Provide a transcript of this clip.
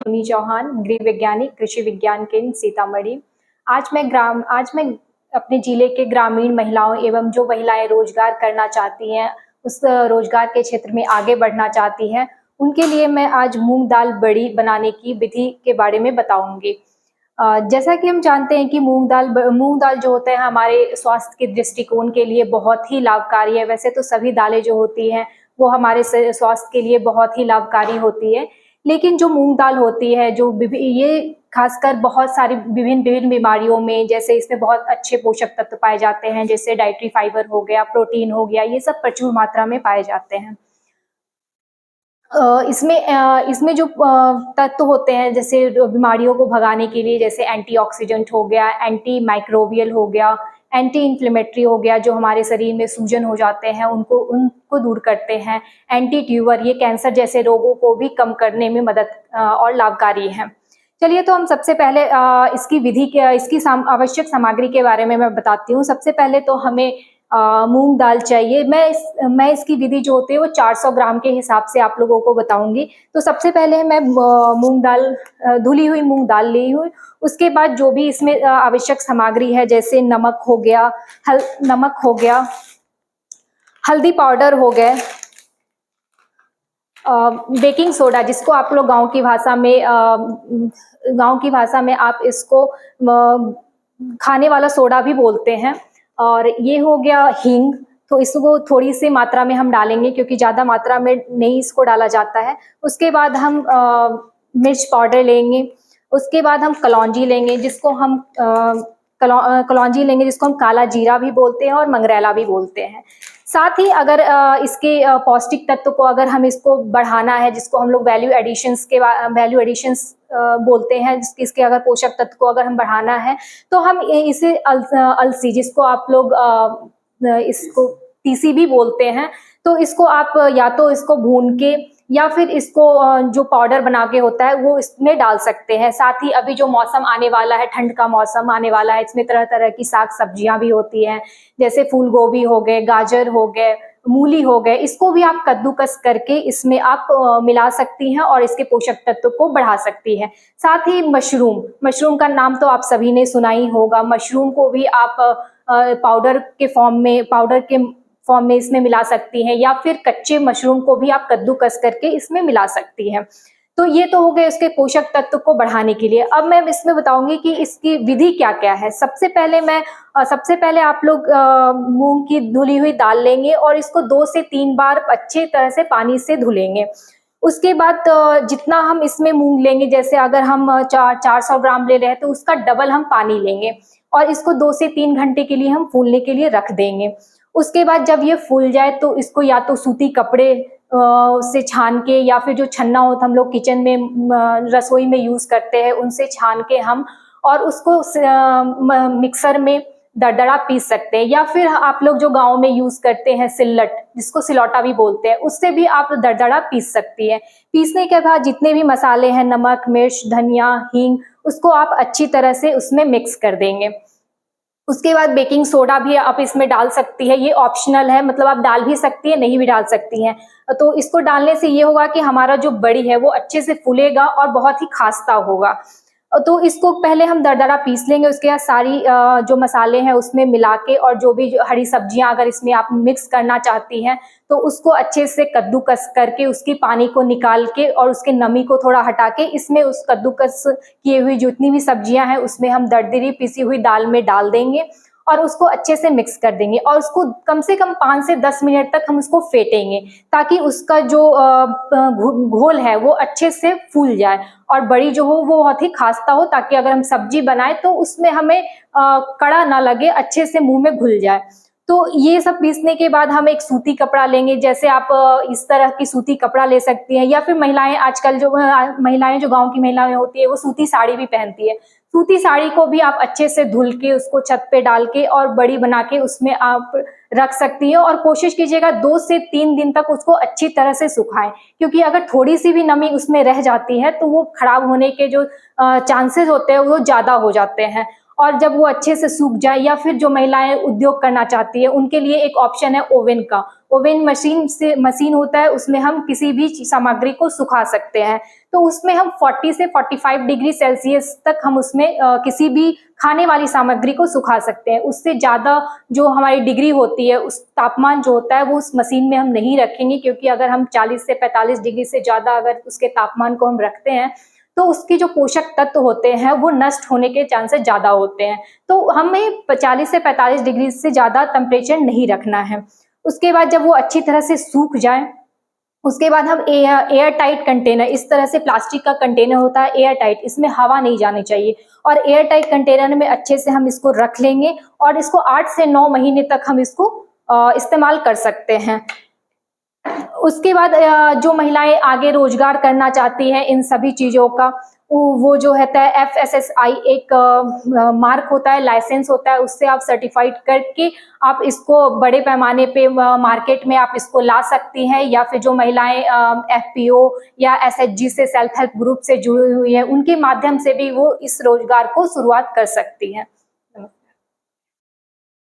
टुनी चौहान, गृह वैज्ञानिक, कृषि विज्ञान केंद्र सीतामढ़ी। आज मैं अपने जिले के ग्रामीण महिलाओं एवं जो महिलाएं रोजगार करना चाहती हैं, उस रोजगार के क्षेत्र में आगे बढ़ना चाहती हैं, उनके लिए मैं आज मूंग दाल बड़ी बनाने की विधि के बारे में बताऊंगी। जैसा कि हम जानते हैं कि मूंग दाल जो होता है हमारे स्वास्थ्य के दृष्टिकोण के लिए बहुत ही लाभकारी है। वैसे तो सभी दालें जो होती हैं वो हमारे स्वास्थ्य के लिए बहुत ही लाभकारी होती है, लेकिन जो मूंग दाल होती है ये खासकर बहुत सारी विभिन्न विभिन्न बीमारियों में, जैसे इसमें बहुत अच्छे पोषक तत्व पाए जाते हैं, जैसे डाइटरी फाइबर हो गया, प्रोटीन हो गया, ये सब प्रचुर मात्रा में पाए जाते हैं। इसमें जो तत्व होते हैं जैसे बीमारियों को भगाने के लिए, जैसे एंटीऑक्सीडेंट हो गया, एंटी माइक्रोबियल हो गया, एंटी इन्फ्लेमेटरी हो गया, जो हमारे शरीर में सूजन हो जाते हैं उनको दूर करते हैं, एंटी ट्यूबर, ये कैंसर जैसे रोगों को भी कम करने में मदद और लाभकारी है। चलिए, तो हम सबसे पहले इसकी आवश्यक सामग्री के बारे में मैं बताती हूँ। सबसे पहले तो हमें मूंग दाल चाहिए। मैं इसकी विधि जो होती है वो 400 ग्राम के हिसाब से आप लोगों को बताऊंगी। तो सबसे पहले मैं धुली हुई मूंग दाल ली हुई। उसके बाद जो भी इसमें आवश्यक सामग्री है, जैसे नमक हो गया, हल्दी पाउडर हो गए, बेकिंग सोडा, जिसको आप लोग गांव की भाषा में आप इसको खाने वाला सोडा भी बोलते हैं, और ये हो गया हींग। तो इसको थोड़ी सी मात्रा में हम डालेंगे क्योंकि ज़्यादा मात्रा में नहीं इसको डाला जाता है। उसके बाद हम मिर्च पाउडर लेंगे। उसके बाद हम कलौंजी लेंगे, जिसको हम काला जीरा भी बोलते हैं और मंगरेला भी बोलते हैं। साथ ही अगर इसके पौष्टिक तत्व को अगर हम इसको बढ़ाना है, जिसको हम लोग वैल्यू एडिशंस बोलते हैं, इसके अगर पोषक तत्व को अगर हम बढ़ाना है तो हम इसे अलसी, जिसको आप लोग इसको तीसी भी बोलते हैं, तो इसको आप या तो इसको भून के या फिर इसको जो पाउडर बना के होता है वो इसमें डाल सकते हैं। साथ ही अभी जो मौसम आने वाला है, ठंड का मौसम आने वाला है, इसमें तरह तरह की साग सब्जियां भी होती हैं, जैसे फूल गोभी हो गए, गाजर हो गए, मूली हो गए, इसको भी आप कद्दूकस करके इसमें आप मिला सकती हैं और इसके पोषक तत्व को बढ़ा सकती है। साथ ही मशरूम का नाम तो आप सभी ने सुना ही होगा। मशरूम को भी आप पाउडर के फॉर्म में इसमें मिला सकती हैं, या फिर कच्चे मशरूम को भी आप कद्दूकस करके इसमें मिला सकती हैं। तो ये तो हो गए इसके पोषक तत्व को बढ़ाने के लिए। अब मैं इसमें बताऊंगी कि इसकी विधि क्या क्या है। सबसे पहले आप लोग मूंग की धुली हुई दाल लेंगे और इसको 2 से 3 बार अच्छे तरह से पानी से धुलेंगे। उसके बाद जितना हम इसमें मूंग लेंगे, जैसे अगर हम 400 ग्राम ले रहे हैं तो उसका डबल हम पानी लेंगे और इसको 2 से 3 घंटे के लिए हम फूलने के लिए रख देंगे। उसके बाद जब ये फूल जाए तो इसको या तो सूती कपड़े से छान के, या फिर जो छन्ना होता हम लोग किचन में रसोई में यूज करते हैं, उनसे छान के हम और उसको मिक्सर में दरदरा पीस सकते हैं, या फिर आप लोग जो गांव में यूज करते हैं सिल्लट, जिसको सिलौटा भी बोलते हैं, उससे भी आप दरदरा पीस सकती है। पीसने के बाद जितने भी मसाले हैं, नमक, मिर्च, धनिया, हींग, उसको आप अच्छी तरह से उसमें मिक्स कर देंगे। उसके बाद बेकिंग सोडा भी आप इसमें डाल सकती है, ये ऑप्शनल है, मतलब आप डाल भी सकती है, नहीं भी डाल सकती हैं। तो इसको डालने से ये होगा कि हमारा जो बड़ी है वो अच्छे से फूलेगा और बहुत ही खास्ता होगा। तो इसको पहले हम दरदरा पीस लेंगे। उसके बाद सारी जो मसाले हैं उसमें मिला के, और जो भी हरी सब्जियां अगर इसमें आप मिक्स करना चाहती हैं तो उसको अच्छे से कद्दूकस करके उसकी पानी को निकाल के और उसके नमी को थोड़ा हटा के इसमें उस कद्दूकस किए हुई जितनी भी सब्जियां हैं उसमें हम दरदरी पिसी हुई दाल में डाल देंगे और उसको अच्छे से मिक्स कर देंगे, और उसको कम से कम 5 से 10 मिनट तक हम उसको फेंटेंगे, ताकि उसका जो घोल है वो अच्छे से फूल जाए और बड़ी जो हो वो बहुत ही खास्ता हो, ताकि अगर हम सब्जी बनाए तो उसमें हमें कड़ा ना लगे, अच्छे से मुंह में घुल जाए। तो ये सब पीसने के बाद हम एक सूती कपड़ा लेंगे, जैसे आप इस तरह की सूती कपड़ा ले सकती हैं, या फिर महिलाएं आजकल जो गांव की महिलाएं होती है वो सूती साड़ी भी पहनती है। सूती साड़ी को भी आप अच्छे से धुल के उसको छत पे डाल के और बड़ी बना के उसमें आप रख सकती हैं, और कोशिश कीजिएगा 2 से 3 दिन तक उसको अच्छी तरह से सुखाएं, क्योंकि अगर थोड़ी सी भी नमी उसमें रह जाती है तो वो खराब होने के जो चांसेस होते हैं वो ज़्यादा हो जाते हैं। और जब वो अच्छे से सूख जाए, या फिर जो महिलाएं उद्योग करना चाहती है उनके लिए एक ऑप्शन है ओवन का। ओवन मशीन होता है, उसमें हम किसी भी सामग्री को सुखा सकते हैं। तो उसमें हम 40 से 45 डिग्री सेल्सियस तक हम उसमें किसी भी खाने वाली सामग्री को सुखा सकते हैं। उससे ज़्यादा जो हमारी डिग्री होती है, उस तापमान जो होता है वो उस मशीन में हम नहीं रखेंगे, क्योंकि अगर हम 40 से 45 डिग्री से ज़्यादा अगर उसके तापमान को हम रखते हैं तो उसकी जो पोषक तत्व होते हैं वो नष्ट होने के चांसेस ज़्यादा होते हैं। तो हमें 40 से 45 डिग्री से ज़्यादा टेम्परेचर नहीं रखना है। उसके बाद जब वो अच्छी तरह से सूख जाए, उसके बाद हम एयर टाइट कंटेनर, इस तरह से प्लास्टिक का कंटेनर होता है एयर टाइट, इसमें हवा नहीं जानी चाहिए, और एयर टाइट कंटेनर में अच्छे से हम इसको रख लेंगे और इसको 8 से 9 महीने तक हम इसको इस्तेमाल कर सकते हैं। उसके बाद जो महिलाएं आगे रोजगार करना चाहती हैं इन सभी चीज़ों का, वो जो होता है FSSAI एक मार्क होता है, लाइसेंस होता है, उससे आप सर्टिफाइड करके आप इसको बड़े पैमाने पे मार्केट में आप इसको ला सकती हैं। या फिर जो महिलाएं FPO या SHG से, सेल्फ हेल्प ग्रुप से जुड़ी हुई है, उनके माध्यम से भी वो इस रोजगार को शुरुआत कर सकती हैं।